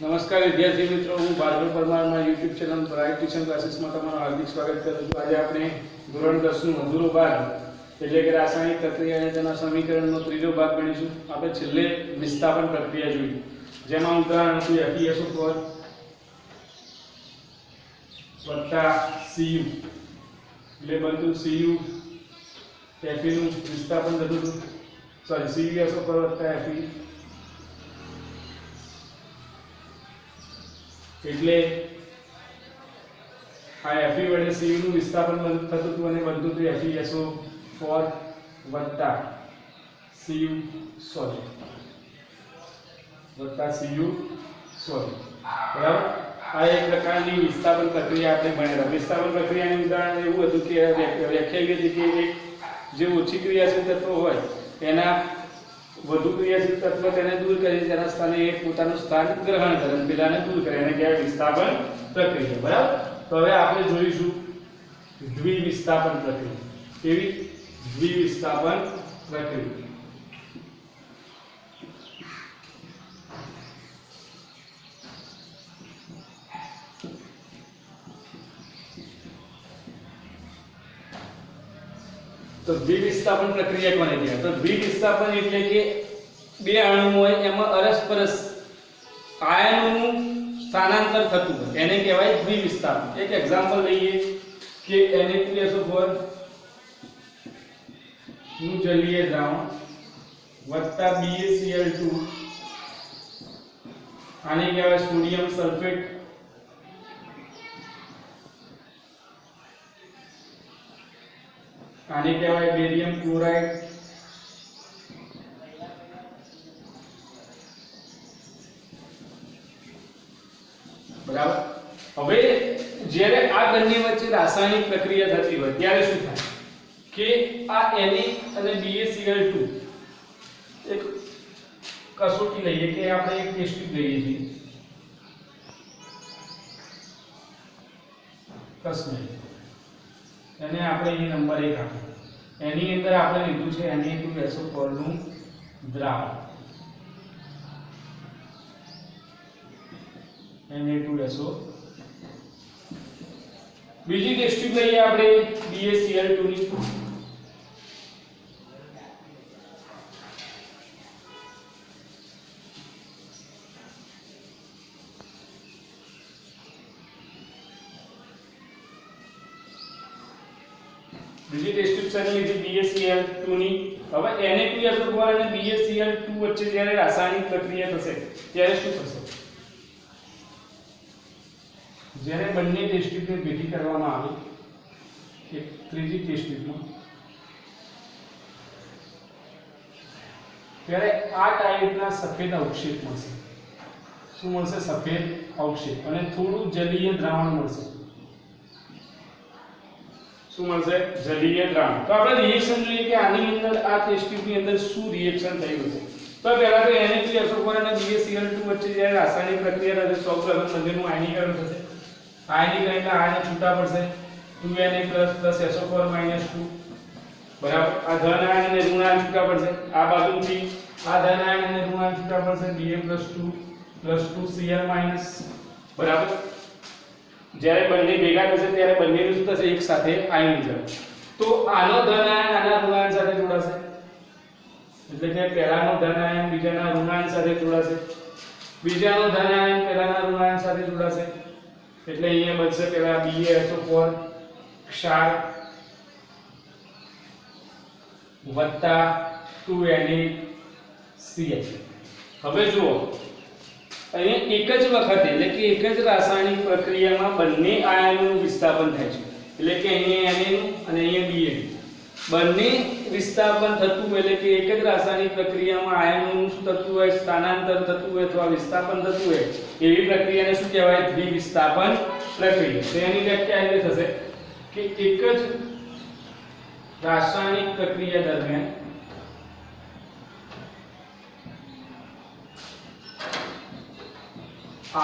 નમસ્કાર વિદ્યાર્થી મિત્રો, હું ભાર્ગવ પરમારમાં YouTube ચેનલ બ્રાઇટ ટ્યુશન ક્લાસીસમાં તમારું હાર્દિક સ્વાગત કરું છું. આજે આપણે ધોરણ 10 નું અધૂરો ભાગ એટલે કે રાસાયણિક પ્રક્રિયા અને તેના સમીકરણનો ત્રીજો ભાગ ગણીશું. આપણે છેલ્લે વિસ્થાપન પ્રક્રિયા જોઈ, જેમાં ઉદાહરણ હતું FeSO4 વત્તા Cu એટલે બનતું Cu Fe નું વિસ્થાપન થતું હતું, સોરી CuSO4 વત્તા Fe એટલે આ Fe વડે Cu નું વિસ્થાપન થતું હતું અને બનતું હતું FeSO4 વત્તા Cu સોલિડ બરાબર. આ એક પ્રકારની વિસ્થાપન પ્રક્રિયા આપણે ભણેલા. વિસ્થાપન પ્રક્રિયાનું ઉદાહરણ એવું હતું કે વ્યાખ્યા હતી કે એક જે ઓછી ક્રિયાશીલ તત્વ હોય એના વધુ ક્રિયાશીલ તત્વ તેને દૂર કરી તેના સ્થાને એક પોતાનું સ્થાન ગ્રહણ કરે અને પેલાને દૂર કરે, એને કહેવાય વિસ્થાપન પ્રક્રિયા. બરાબર. તો હવે આપણે જોઈશું દ્વિવિસ્થાપન પ્રક્રિયા. કેવી? દ્વિવિસ્થાપન પ્રક્રિયા. તો દ્વિવિસ્થાપન પ્રક્રિયા કોને કહેવાય? તો દ્વિવિસ્થાપન એટલે કે બે અણુ હોય એમાં અરસપરસ આયનોનું સ્થાનાંતર થતું હોય એને કહેવાય દ્વિવિસ્થાપન. એક એક્ઝામ્પલ લઈએ કે Na2SO4 નું જલીય દ્રાવણ વત્તા BaCl2 આને કહેવાય સોડિયમ સલ્ફેટ આને કહેવાય બેરિયમ ક્લોરાઇડ બરાબર. હવે જ્યારે આ બંને વચ્ચે રાસાયણિક પ્રક્રિયા થતી હોય ત્યારે શું થાય કે આ Na અને BaCl2 એક કસોટી લઈએ કે આપણે એક ટેસ્ટ ટ્યુબ લઈએ છીએ કસમે અને આપણે અહીં નંબર 1 આપ્યો. એની અંદર આપણે લીધું છે Na2SO4 નું દ્રાવણ Na2SO. બીજી ટેસ્ટ ટ્યુબ લઈએ આપણે BaCl2 ની. બીજી ટેસ્ટ ટ્યુબ સાથે લીધી BaCl2 ની. હવે Na2SO4 અને BaCl2 વચ્ચે જ્યારે રાસાયણિક પ્રક્રિયા થશે ત્યારે શું થશે? જ્યારે બંને ટેસ્ટ ટ્યુબને ભેગી કરવામાં આવે એક ત્રીજી ટેસ્ટ ટ્યુબમાં ત્યારે આ ટાઈપના સફેદ અવક્ષેપ મળશે. શું મળશે? સફેદ અવક્ષેપ અને થોડું જલીય દ્રાવણ મળશે. શું મળશે? જલીય દ્રાવણ. તો આપણે રિએક્શન જોઈએ કે આની અંદર આ ટેસ્ટ ટ્યુબની અંદર શું રિએક્શન થયું છે. તો પહેલા તો Na2SO4 અને BaCl2 વચ્ચે જ્યારે રાસાયણિક પ્રક્રિયા થશે સૌપ્રથમ બંનેનું આયનીકરણ થશે. આયનીકરણ એટલે આયન છૂટા પડશે 2Na+ SO4 - 2 બરાબર. આ ધન આયન અને ઋણ આયન છૂટા પડશે. આ બાજુથી આ ધન આયન અને ઋણ આયન છૂટા પડશે Ba+2 + 2Cl- બરાબર. જ્યારે બંને ભેગા થશે ત્યારે બંનેનું શું થશે? એક સાથે આયનીકરણ. તો આનો ધન આયન આના ઋણ આયન સાથે જોડાશે એટલે કે પહેલાનો ધન આયન બીજાના ઋણ આયન સાથે જોડાશે, બીજાનો ધન આયન પહેલાના ऋण આયન સાથે જોડાશે એટલે અહીંયા બનશે પહેલા BaSO4 ક્ષાર વત્તા 2NaCl. હવે જુઓ અહીંયા એક જ વખતે એટલે કે એક જ રાસાયણિક પ્રક્રિયામાં બંને આયનોનું વિસ્થાપન થાય છે. એટલે કે અહીંયા Na નું અને અહીંયા Ba બંને વિસ્થાપન થતું હોય એટલે કે એક જ રાસાયણિક પ્રક્રિયામાં આયનોનું શું થતું હોય? સ્થાનાંતર થતું હોય અથવા વિસ્થાપન થતું હોય એવી પ્રક્રિયાને શું કહેવાય? દ્વિવિસ્થાપન પ્રક્રિયા. તો એની વ્યાખ્યા એ થશે કે એક જ રાસાયણિક પ્રક્રિયા દરમિયાન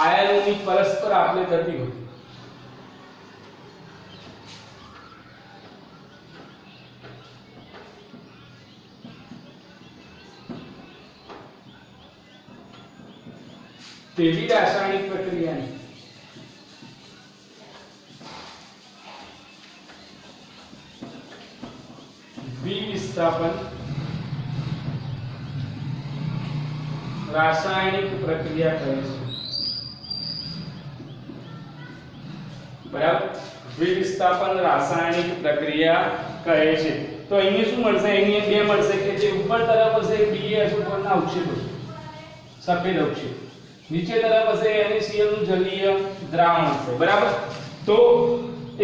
આયનોની પરસ્પર આપલે થતી હોય તેવી રાસાયણિક પ્રક્રિયાને દ્વિવિસ્થાપન રાસાયણિક પ્રક્રિયા કહે છે. બરાબર, દ્વિવિસ્થાપન રાસાયણિક પ્રક્રિયા કહે છે. તો અહીંયા શું મળશે? અહીંયા બે મળશે કે જે ઉપર તરફ હશે BaSO4 ના અવક્ષેપ હશે, સફેદ અવક્ષેપ, નીચે તરફ હશે NaCl નું જલીય દ્રાવણ હશે. બરાબર, તો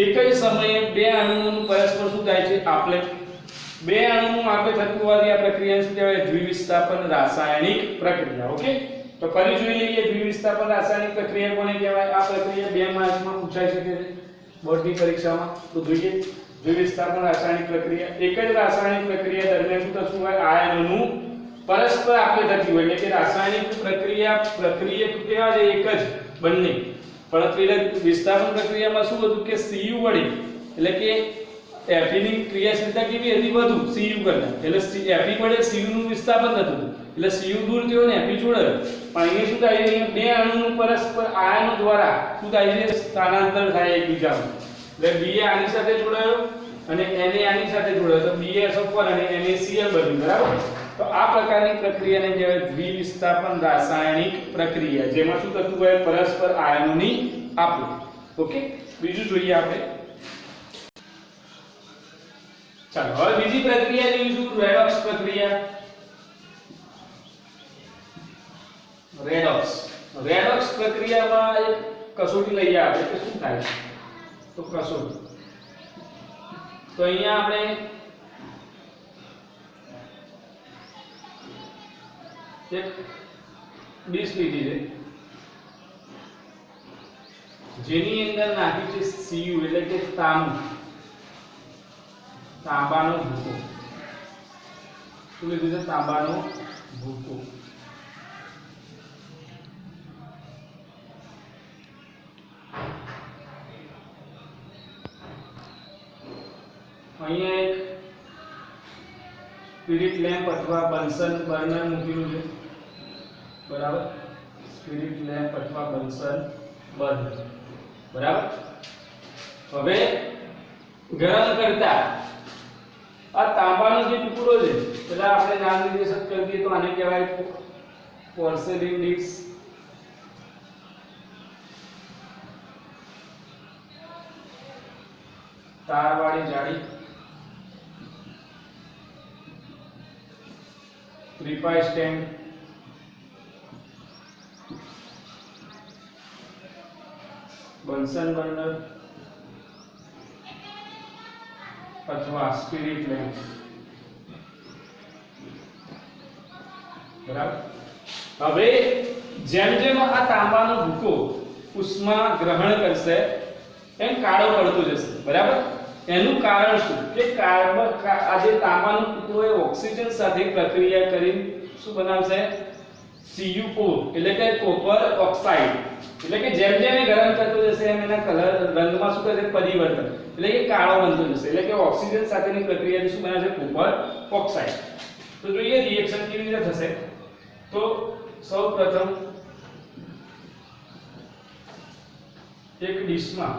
એક જ સમયે બે અણુઓનું પરસ્પર શું થાય છે? આપલે. બે અણુનું આપલે થતું હોવાથી આ પ્રક્રિયાને શું કહેવાય? દ્વિવિસ્થાપન રાસાયણિક પ્રક્રિયા. ઓકે, તો ફરી જોઈ લઈએ દ્વિવિસ્થાપન રાસાયણિક પ્રક્રિયા કોને કહેવાય? આ પ્રક્રિયા બે માર્ક્સમાં પૂછાઈ શકે છે બોર્ડની પરીક્ષામાં. તો જોઈએ દ્વિવિસ્થાપન રાસાયણિક પ્રક્રિયા. એક જ રાસાયણિક પ્રક્રિયા દરમિયાન શું થતું હોય? આયનોનું પરસ્પર આપલે થતી હોય, એટલે કે રાસાયણિક પ્રક્રિયા કેવા છે? એક જ, બંને. પણ વિસ્થાપન પ્રક્રિયામાં શું હતું કે Cu વડે, એટલે કે Fe ની ક્રિયાશીલતા કેવી હતી? વધુ, Cu કરતા. એટલે Fe વડે Cu નું વિસ્થાપન થતું, એટલે Cu દૂર થયો ને Fe જોડે. પણ અહીંયા શું થાય? અહીંયા બે અણુનું પરસ્પર આયનો દ્વારા શું થાય છે? સ્થાનાંતર થાય એકબીજામાં. એટલે Ba આની સાથે જોડાયો અને Na આની સાથે જોડાયો, તો BaSO4 અને NaCl બન્યું. બરાબર, તો આ પ્રકારની પ્રક્રિયાને કહેવાય દ્વિવિસ્થાપન રાસાયણિક પ્રક્રિયા, જેમાં શું થતું હોય? પરસ્પર આયનોની આપ-લે. ઓકે, બીજું જોઈએ આપણે. ચાલો હવે બીજી પ્રક્રિયા જોઈશું, રેડોક્સ પ્રક્રિયા. રેડોક્સ પ્રક્રિયામાં એક કસોટી લઈએ આપણે કે શું થાય. તો કસોટી, તો અહીંયા આપણે એક ડીશ લીધી છે, જેની અંદર નાખી છે Cu, એટલે કે તાંબાનો ભૂકો. શું લીધું છે? તાંબાનો ભૂકો. અહીંયા એક સ્પિરિટ લેમ્પ અથવા બન્સન બર્નર મૂકેલું છે. બરાબર, સ્પિરિટ લેમ્પ અથવા બન્સન બર્નર. બરાબર, હવે ગરમ કરતા આ તાંબાનો જે ટુકડો છે, પેલા આપણે નામ નિર્દેશક કરી દઈએ તો આને કહેવાય પોર્સેલિન ડીશ. તારવાળી જાળી, ત્રિપાઈ સ્ટેન્ડ, બન્સન બર્નર અથવા સ્પિરિટ લેમ્પ. બરાબર, હવે જેમ જેમ આ તાંબાનો ભૂકો ઉષ્મા ગ્રહણ કરશે એમ કાળો પડતો જશે. બરાબર, એનું કારણ શું? કે આ જે તાંબાનો ભૂકો એ ઓક્સિજન સાથે પ્રક્રિયા કરી શું બનાવશે? CuO, એટલે કે કોપર ઓક્સાઇડ. એટલે કે જેમ જેમ એ ગરમ થતો જશે એમ એના કલર રંગમાં શું થશે? પરિવર્તન, એટલે કે કાળો બનતો જશે. એટલે કે ઓક્સિજન સાથેની પ્રક્રિયાથી શું બને છે? Copper oxide. તો જોઈએ રિએક્શન કેવી રીતે થશે. તો સૌપ્રથમ એક ડીશમાં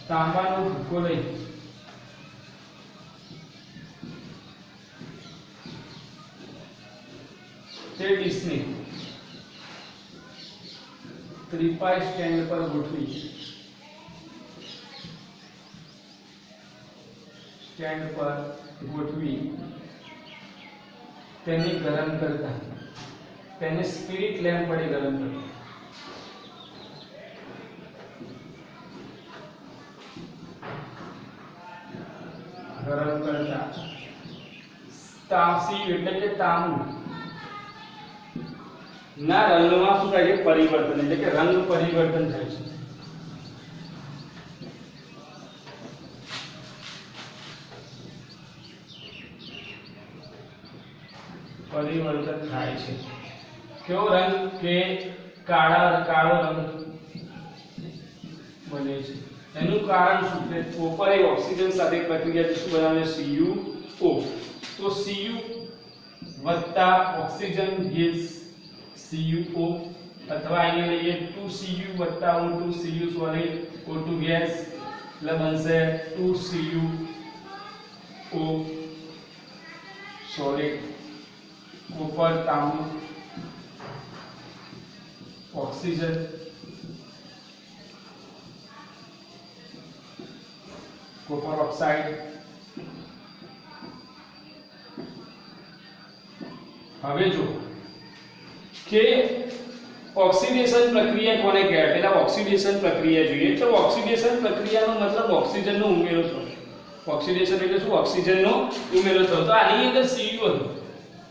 તાંબાનો ભૂકો લઈ તે ડીશને ત્રિપાઈ સ્ટેન્ડ પર ગોઠવી તેને ગરમ કરતા, તેને સ્પિરિટ લેમ્પ વડે ગરમ કરતા. તાંસી એટલે કે તાંબુ ના રંગમાં શું થાય છે? પરિવર્તન, એટલે કે રંગ પરિવર્તન થાય છે. પરિવર્તન થાય છે. કેવો રંગ? કે કાળો રંગ બને છે. એનું કારણ શું? કે કોપર એ ઓક્સિજન સાથે પ્રક્રિયાથી શું બનાવે છે? CuO. તો Cu વત્તા ઓક્સિજન ગેસ CuO અથવા અહીંયા લઈએ 2Cu વત્તા O2 Cu solid O2 gas એટલે બનશે 2Cu સોલિડ કોપર તાંબુ ઓક્સિજન કોપર ઓક્સાઇડ હવે જો કે ઓક્સિડેશન પ્રક્રિયા કોને કહેવાય પહેલા ઓક્સિડેશન પ્રક્રિયા જોઈએ તો ઓક્સિડેશન પ્રક્રિયાનો મતલબ ઓક્સિજનનો ઉમેરો થયો ઓક્સિડેશન એટલે શું ઓક્સિજનનો ઉમેરો થયો તો આની અંદર Cu હતું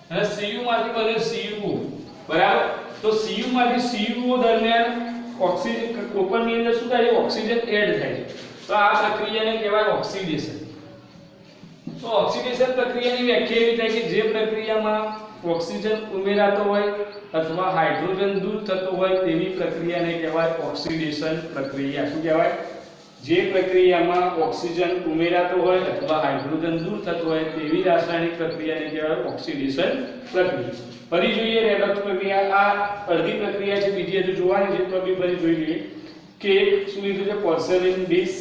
અને Cu માંથી બન્યો CuO બરાબર તો Cu માંથી CuO દરમિયાન ઓક્સિજન કોપરની અંદર શું થાય ઓક્સિજન એડ થાય છે તો આ પ્રક્રિયાને કહેવાય ઓક્સિડેશન તો ઓક્સિડેશન પ્રક્રિયાની વ્યાખ્યા એવી થાય કે જે પ્રક્રિયામાં ઓક્સિજન ઉમેરાતો હોય અથવા હાઇડ્રોજન દૂર થતો હોય તેવી પ્રક્રિયાને કહેવાય ઓક્સિડેશન પ્રક્રિયા શું કહેવાય જે પ્રક્રિયામાં ઓક્સિજન ઉમેરાતો હોય અથવા હાઇડ્રોજન દૂર થતો હોય તેવી રાસાયણિક પ્રક્રિયાને કહેવાય ઓક્સિડેશન પ્રક્રિયા ફરી જોઈએ રેડોક્સ પ્રક્રિયા આ અડધી પ્રક્રિયા છે બીજી હજુ જોવાની છે તો બી ફરી જોઈ લઈએ કે શું લીધું છે પોર્સેલિન ડીશ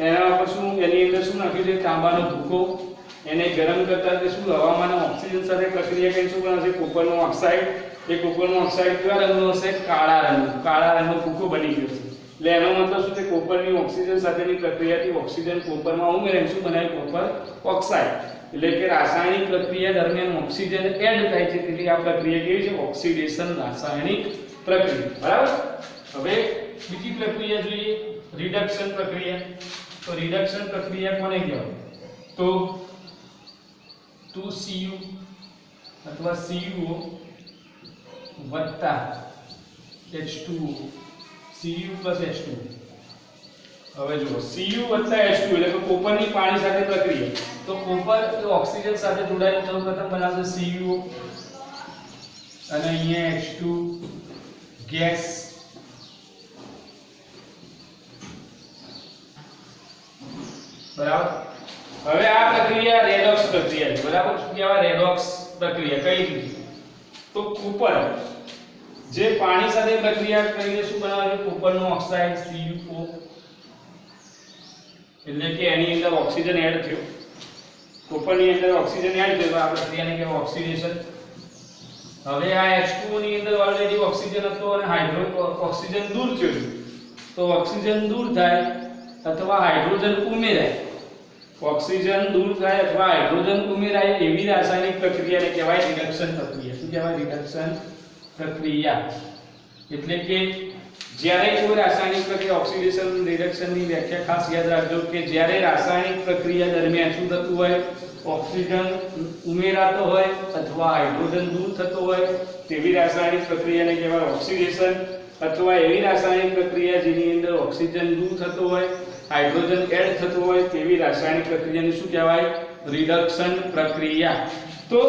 એના પર શું એની અંદર શું નાખ્યું છે તાંબાનો ભૂકો એને ગરમ કરતા તે શું હવામાન ઓક્સિજન સાથે પ્રક્રિયા કરી શું બનશે કોપરનો ઓક્સાઇડ એ કોપરનો ઓક્સાઇડ કેવા રંગનો હશે કાળા રંગનો ભૂકો બની ગયો છે એટલે એનો મતલબ શું છે કોપરની ઓક્સિજન સાથેની પ્રક્રિયાથી ઓક્સિજન કોપરમાં ઉમેરાય શું બનાવે કોપર ઓક્સાઇડ એટલે કે રાસાયણિક પ્રક્રિયા દરમિયાન ઓક્સિજન એડ થાય છે તેથી આ પ્રક્રિયા કેવી છે ઓક્સિડેશન રાસાયણિક પ્રક્રિયા બરાબર હવે બીજી પ્રક્રિયા જોઈએ રિડક્શન પ્રક્રિયા તો રિડક્શન પ્રક્રિયા કોને કહેવાય તો 2Cu અથવા CuO વત્તા H2O Cu plus H2O હવે જો Cu વત્તા H2O એટલે કે કોપરની પાણી સાથે પ્રક્રિયા તો કોપર એ ઓક્સિજન સાથે જોડાઈને સૌપ્રથમ બનાવશે CuO અને અહીંયા H2 ગેસ બરાબર હવે આ પ્રક્રિયા રેડોક્સ પ્રક્રિયા છે બરાબર શું કહેવાય રેડોક્સ પ્રક્રિયા કઈ રીતે તો કોપર જે પાણી સાથે પ્રક્રિયા કરીને શું બનાવે છે કોપરનો ઓક્સાઇડ CuO એટલે કે એની અંદર ઓક્સિજન એડ થયો કોપરની અંદર ઓક્સિજન એડ થયો આ પ્રક્રિયાને કહેવાય ઓક્સિડેશન હવે આ H2O ની અંદર ઓલરેડી ઓક્સિજન હતો અને ઓક્સિજન દૂર થયો તો ઓક્સિજન દૂર થાય અથવા હાઇડ્રોજન ઉમેરાય ઓક્સિજન દૂર થાય અથવા હાઇડ્રોજન ઉમેરાય એવી રાસાયણિક પ્રક્રિયાને કહેવાય રિડક્શન પ્રક્રિયા શું કહેવાય રિડક્શન પ્રક્રિયા એટલે કે જ્યારે કોઈ રાસાયણિક પ્રક્રિયા ઓક્સિડેશન રિડક્શનની વ્યાખ્યા ખાસ યાદ રાખજો કે જ્યારે રાસાયણિક પ્રક્રિયા દરમિયાન શું થતું હોય ઓક્સિજન ઉમેરાતો હોય અથવા હાઇડ્રોજન દૂર થતો હોય તેવી રાસાયણિક પ્રક્રિયાને કહેવાય ઓક્સિડેશન અથવા એવી રાસાયણિક પ્રક્રિયા જેની અંદર ઓક્સિજન દૂર થતો હોય હાઇડ્રોજન એડ થતો હોય તેવી રાસાયણિક પ્રક્રિયાને શું કહેવાય રિડક્શન પ્રક્રિયા તો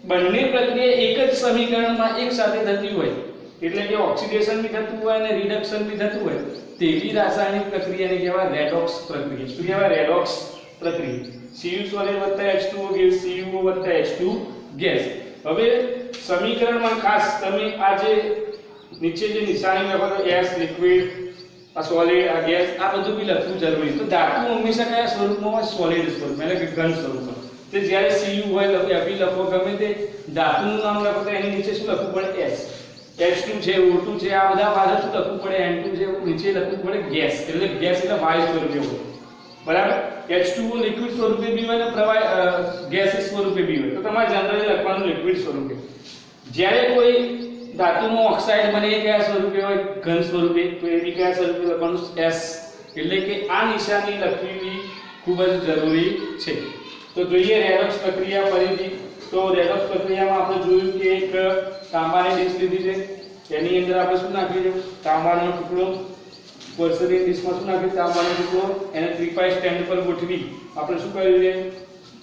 બંને પ્રક્રિયા એક જ સમીકરણમાં એક સાથે થતી હોય એટલે કે ઓક્સિડેશન બી થતું હોય અને રિડક્શન બી થતું હોય તેવી રાસાયણિક પ્રક્રિયાને કહેવાય રેડોક્સ પ્રક્રિયા શું કહેવાય રેડોક્સ પ્રક્રિયા Cu સોલિડ વત્તા H2O ગેસ CuO વત્તા H2 ગેસ હવે સમીકરણમાં ખાસ તમે આ જે નીચે જે નિશાની લખો તો S લિક્વિડ આ સોલિડ આ ગેસ આ બધું બી લખવું જરૂરી તો ધાતુ હંમેશા કયા સ્વરૂપમાં હોય સોલિડ સ્વરૂપમાં એટલે કે ઘન સ્વરૂપમાં તે જ્યારે Cu હોય લખો Fe લખો ગમે તે ધાતુનું નામ લખો તો એની નીચે શું લખવું પડે S H2 છે O2 છે આ બધા પાછળ શું લખવું પડે N2 છે નીચે લખવું પડે ગેસ એટલે વાયુ સ્વરૂપે હોય બરાબર H2O લિક્વિડ સ્વરૂપે બી હોય અને પ્રવાહી ગેસ સ્વરૂપે બી હોય તો તમારે જનરલી લખવાનું લિક્વિડ સ્વરૂપે જ્યારે કોઈ ધાતુનો ઓક્સાઇડ બને એ કયા સ્વરૂપે હોય ઘન સ્વરૂપે તો એ બી કયા સ્વરૂપે લખવાનું S એટલે કે આ નિશાની લખવી ખૂબ જ જરૂરી છે તો જોઈએ રેડોક્સ પ્રક્રિયા ફરીથી તો રેડોક્સ પ્રક્રિયામાં આપણે જોયું કે એક તાંબાની ડીશ લીધી છે એની અંદર આપણે શું નાખ્યું છે તાંબાનો ટુકડો પોર્સેલિન ડીશમાં શું નાખ્યું તાંબાનો ટુકડો એને ત્રિપાઈ સ્ટેન્ડ પર ગોઠવી આપણે શું કર્યું છે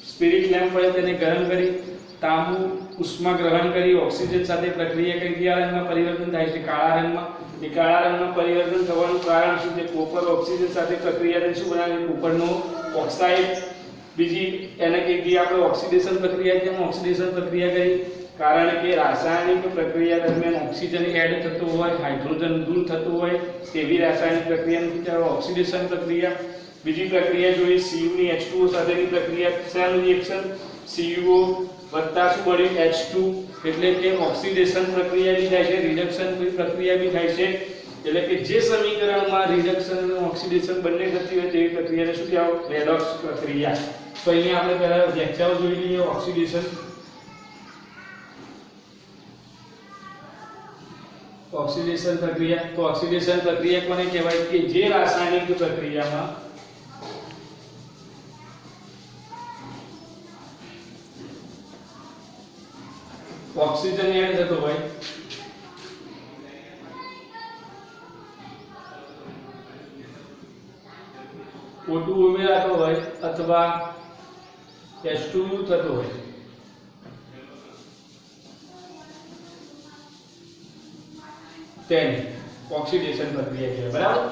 સ્પિરિટ લેમ્પ વડે તેને ગરમ કરી તાંબુ ઉષ્મા ગ્રહણ કરી ઓક્સિજન સાથે પ્રક્રિયા કરી કયા રંગમાં પરિવર્તન થાય છે કાળા રંગમાં એ કાળા રંગમાં પરિવર્તન થવાનું કારણ શું છે કોપર ઓક્સિજન સાથે પ્રક્રિયા કરી શું બનાવે કોપરનો ઓક્સાઇડ બીજી એને કીધી આપણે ઓક્સિડેશન પ્રક્રિયા. કેમ ઓક્સિડેશન પ્રક્રિયા કરી? કારણ કે રાસાયણિક પ્રક્રિયા દરમિયાન ઓક્સિજન એડ થતું હોય, હાઇડ્રોજન દૂર થતું હોય તેવી રાસાયણિક પ્રક્રિયાને કહેવાય ઓક્સિડેશન પ્રક્રિયા. બીજી પ્રક્રિયા જોઈ Cu ની H2O સાથેની પ્રક્રિયા. શેનું રિએક્શન? CuO વત્તા શું બન્યું? H2, એટલે કે ઓક્સિડેશન પ્રક્રિયા બી થાય છે, રિડક્શન પ્રક્રિયા બી થાય છે. એટલે કે જે સમીકરણમાં રિડક્શન અને ઓક્સિડેશન બંને થતી હોય તેવી પ્રક્રિયાને શું કહેવાય? રેડોક્સ પ્રક્રિયા. તો અહીંયા આપણે પહેલા વ્યાખ્યાઓ જોઈ લઈએ. ઓક્સિડેશન પ્રક્રિયા. તો ઓક્સિડેશન પ્રક્રિયા કોને કહેવાય? કે જે રાસાયણિક પ્રક્રિયામાં ઓક્સિજન એડ થતો હોય, O2 ઉમેરાતો હોય અથવા H2O થતો હોય, તેને ઓક્સિડેશન પ્રક્રિયા કહેવાય. બરાબર.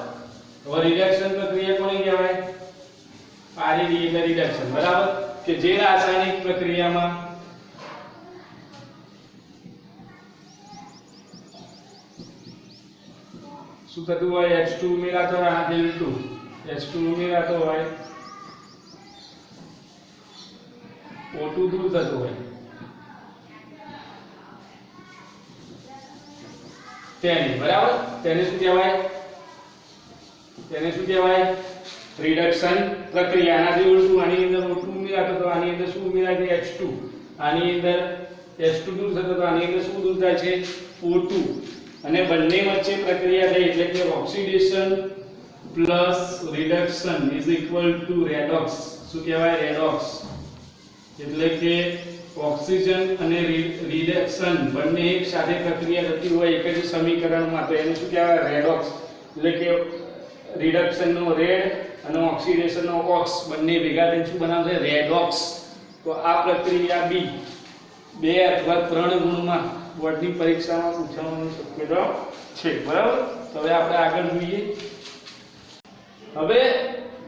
હવે રિડક્શન પ્રક્રિયા કોને કહેવાય? RED એટલે રિડક્શન. બરાબર. કે જે રાસાયણિક પ્રક્રિયામાં શું થતું હોય? H2 ઉમેરાતો હોય, આનાથી ઉલટું H2 ઉમેરાતો હોય, O2 દૂર થતું હોય, તેને. બરાબર. તેને શું કહેવાય? તેને શું કહેવાય? રિડક્શન પ્રક્રિયા. આનાથી ઉલટું આની અંદર O2 ઉમેરાતો તો આની અંદર શું ઉમેરાય છે? H2. આની અંદર H2 દૂર થતો તો આની અંદર શું દૂર થાય છે? O2. અને બંને વચ્ચે પ્રક્રિયા થઈ એટલે કે oxidation plus reduction is equal to redox. શું કહેવાય? રેડોક્સ. એટલે કે ઓક્સિજન અને રિડક્શન બંને એક સાથે પ્રક્રિયા થતી હોય એક જ સમીકરણમાં, તો એને શું કહેવાય? રેડોક્સ. એટલે કે રિડક્શન નો રેડ અને ઓક્સિડેશન નો ઓક્સ બંને ભેગા થઈને શું બનાવશે? રેડોક્સ. તો આ પ્રક્રિયા બી 2 અથવા 3 ગુણમાં બોર્ડની પરીક્ષામાં પૂછવાની શક્યતા છે. બરાબર. તો હવે આપણે આગળ જોઈએ. હવે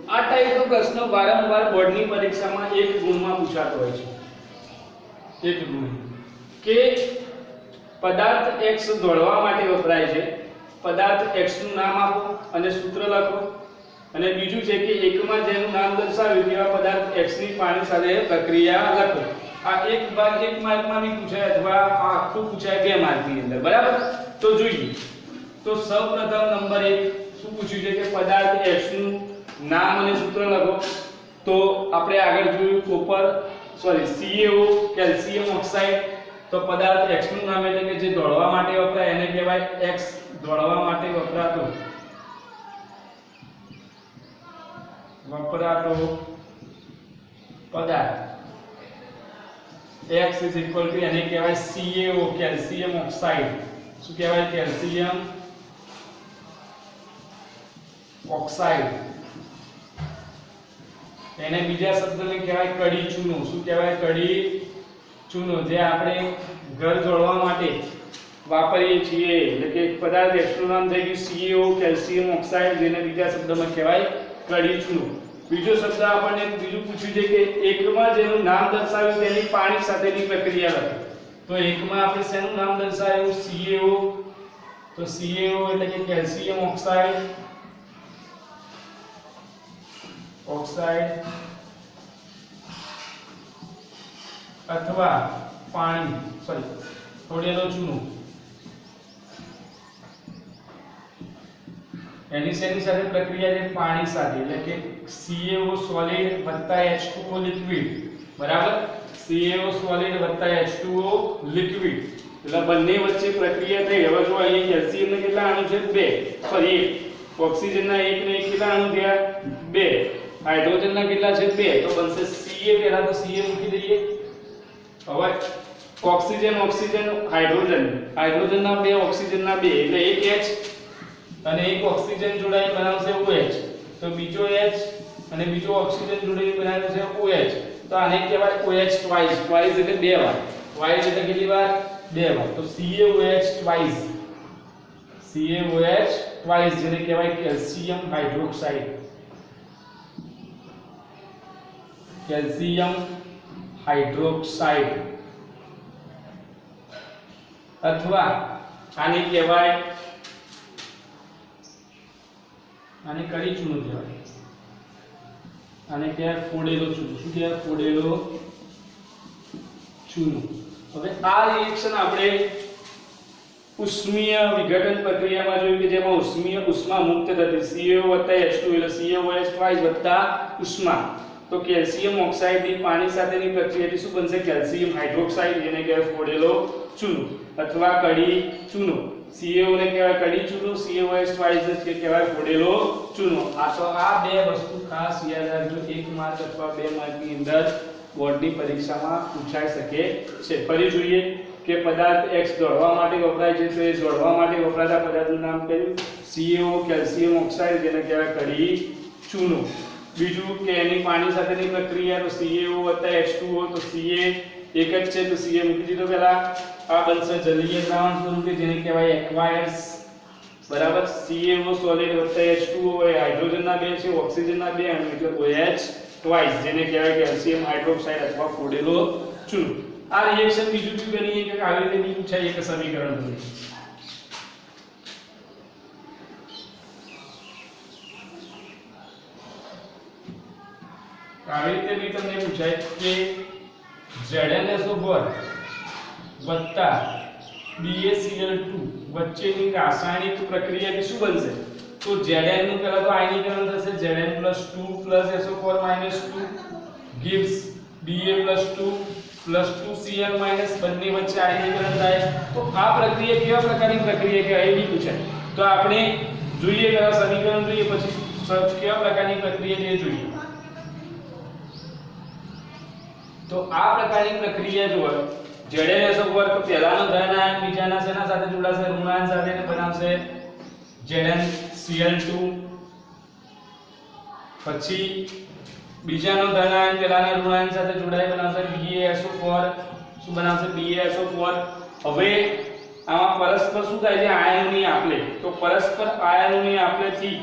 આ ટાઈપનો પ્રશ્ન વારંવાર બોર્ડની પરીક્ષામાં 1 ગુણમાં પૂછાતો હોય છે. 1 ગુણ કે પદાર્થ X દોડવા માટે વપરાય છે. પદાર્થ X નું નામ આપો અને સૂત્ર લખો. અને બીજું છે કે એકમાં જેનું નામ દર્શાવ્યું તેવા પદાર્થ X ની પાણી સાથે પ્રક્રિયા લખો. આ એક ભાગ 1 માર્કમાં બી પૂછાય અથવા આ આખું પૂછાય 2 માર્કની અંદર. બરાબર. તો જોઈએ. તો સૌપ્રથમ નંબર 1 શું પૂછ્યું છે? કે પદાર્થ X નું નામ અને સૂત્ર લખો. તો આપણે આગળ જોયું કોપર CaO કેલ્શિયમ ઓક્સાઇડ. તો પદાર્થ X નું નામ એટલે કે જે દોડવા માટે વપરાય એને કહેવાય X. દોડવા માટે વપરાતો પદાર્થ X is equal to એને કહેવાય CaO કેલ્શિયમ ઓક્સાઇડ. શું કહેવાય? Calcium oxide. એને બીજા શબ્દમાં કહેવાય કડી ચૂનો. શું કહેવાય? કડી ચૂનો. જે આપણે ઘર જોડવા માટે વાપરીએ છીએ. એટલે કે પદાર્થ X નું નામ થઈ ગયું CaO કેલ્શિયમ ઓક્સાઇડ, જેને બીજા શબ્દમાં કહેવાય કડી ચૂનો. બીજો શબ્દ આપણને બીજું પૂછ્યું છે કે એકમાં જેનું નામ દર્શાવ્યું તેની પાણી સાથેની પ્રક્રિયા લખો. તો એકમાં આપણે શેનું નામ દર્શાવ્યું? CaO. તો CaO એટલે કે કેલ્શિયમ ઓક્સાઇડ અથવા પાણી થોડેલો ચૂનો. એની સાથે પ્રક્રિયા છે પાણી સાથે. એટલે કે CaO સોલિડ વત્તા H2O લિક્વિડ. બરાબર. CaO સોલિડ વત્તા H2O લિક્વિડ. એટલે બંને વચ્ચે પ્રક્રિયા થઈ. હવે જો અહીંયા કેલ્શિયમ ના કેટલા અણુ છે? 2. સોરી 1. ઓક્સિજન ના 1 ને 1 કેટલા અણુ થયા? 2. હાઇડ્રોજન ના કેટલા છે? 2. તો બનશે Ca. પહેલા તો Ca મૂકી દઈએ. હવે ઓક્સિજન હાઇડ્રોજન ના 2 ઓક્સિજન ના 2 એટલે 1 H અને એક ઓક્સિજન જોડાઈ બનાવશે OH. તો બીજો H અને બીજો ઓક્સિજન જોડાઈ બનાવશે OH. તો આને કહેવાય OH ટ્વાઇસ. ટ્વાઇસ એટલે 2 વાર. ટ્વાઇસ એટલે કેટલી વાર? 2 વાર. તો CaOH ટ્વાઇસ. CaOH ટ્વાઇસ જેને કહેવાય કેલ્શિયમ હાઇડ્રોક્સાઇડ. કેલ્શિયમ હાઇડ્રોક્સાઇડ અથવા આને કહેવાય આને કડી ચૂનો કહેવાય આને કહેવાય ફોડેલો ચૂનો શું કહેવાય ફોડેલો ચૂનો હવે આ રિએક્શન આપણે ઉષ્મીય વિઘટન પ્રક્રિયામાં જોયું કે જેમાં ઉષ્મા મુક્ત થતી CaO H2 એટલે CaOH વત્તા ઉષ્મા તો કેલ્શિયમ ઓક્સાઇડની પાણી સાથેની પ્રક્રિયાથી શું બનશે કેલ્શિયમ હાઇડ્રોક્સાઇડ જેને કહેવાય ફોડેલો ચૂનો અથવા કડી ચૂનો CaO ને કહેવાય કડી ચૂનો CaOH ને કહેવાય ફોડેલો ચૂનો આ બે વસ્તુ ખાસ યાદ રાખજો 1 માર્ક અથવા 2 માર્કની અંદર બોર્ડની પરીક્ષામાં પૂછાઈ શકે છે ફરી જોઈએ કે પદાર્થ X દોડવા માટે વપરાય છે તો એ દોડવા માટે વપરાતા પદાર્થનું નામ કયું CaO કેલ્શિયમ ઓક્સાઇડ જેને કહેવાય કડી ચૂનો બીજું કે એની પાણી સાથેની પ્રક્રિયા તો CaO H2O તો Ca એક જ છે તો Ca મૂકી દીધો પહેલા આ બનશે જલીય દ્રાવણ સ્વરૂપે જેને કહેવાય એક્વાયર્સ બરાબર CaO સોલિડ H2O એ હાઇડ્રોજનના બે છે ઓક્સિજનના બે અણુ એટલે OH ટ્વાઇસ જેને કહેવાય કેલ્શિયમ હાઇડ્રોક્સાઇડ અથવા ફોડેલો ચૂનો આ રિએક્શન બીજું બી બની કે આવી રીતે બી પૂછાય એક સમીકરણ બને આવી રીતે બી તમને પૂછાય કે ZnSO4 વત્તા BaCl2 વચ્ચેની રાસાયણિક પ્રક્રિયાથી શું બનશે તો Zn નું પહેલા તો આયનીકરણ થશે Zn+2+SO4 -2 gives Ba+2+2Cl- બંને વચ્ચે આયનીકરણ થાય તો આ પ્રક્રિયા કેવા પ્રકારની પ્રક્રિયા કહેવાય એ બી પૂછાય તો આપણે જોઈએ કે આ સમીકરણ જોઈએ પછી કેવા પ્રકારની પ્રક્રિયા છે જોઈએ તો આ પ્રકારની પ્રક્રિયા જો ZnSO4 તો પહેલાનો ધન આયન બીજાના શેના સાથે જોડાશે ઋણાયન સાથે ને બનાવશે ZnCl2 પછી બીજાનો ધન આયન પહેલાના ઋણાયન સાથે જોડાઈ બનાવશે BaSO4 શું બનાવશે BaSO4 હવે આમાં પરસ્પર શું થાય છે આયનોની આપલે તો પરસ્પર આયનોની આપલેથી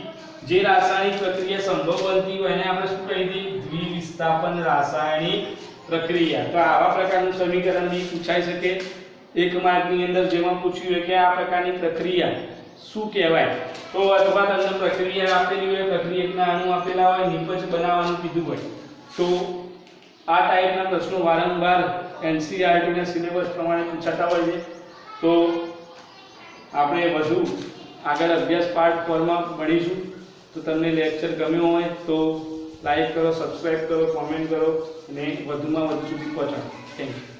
જે રાસાયણિક પ્રક્રિયા સંભવ બનતી હોય એને આપણે શું કહી દઈએ દ્વિવિસ્થાપન રાસાયણિક પ્રક્રિયા તો આવા પ્રકારનું સમીકરણ બી પૂછાઈ શકે 1 માર્કની અંદર જેમાં પૂછ્યું હોય કે આ પ્રકારની પ્રક્રિયા શું કહેવાય તો અથવા તમને પ્રક્રિયા આપેલી હોય પ્રક્રિયકના અણુ આપેલા હોય નિપજ બનાવવાનું કીધું હોય તો આ ટાઈપના પ્રશ્નો વારંવાર NCERT ના સિલેબસ પ્રમાણે પૂછાતા હોય છે તો આપણે વધુ આગળ અભ્યાસ પાર્ટ 4 માં મળીશું તો તમને લેક્ચર ગમ્યો હોય તો લાઈક કરો સબસ્ક્રાઇબ કરો કોમેન્ટ કરો અને વધુમાં વધુ સુધી પહોંચાડો થેન્ક યુ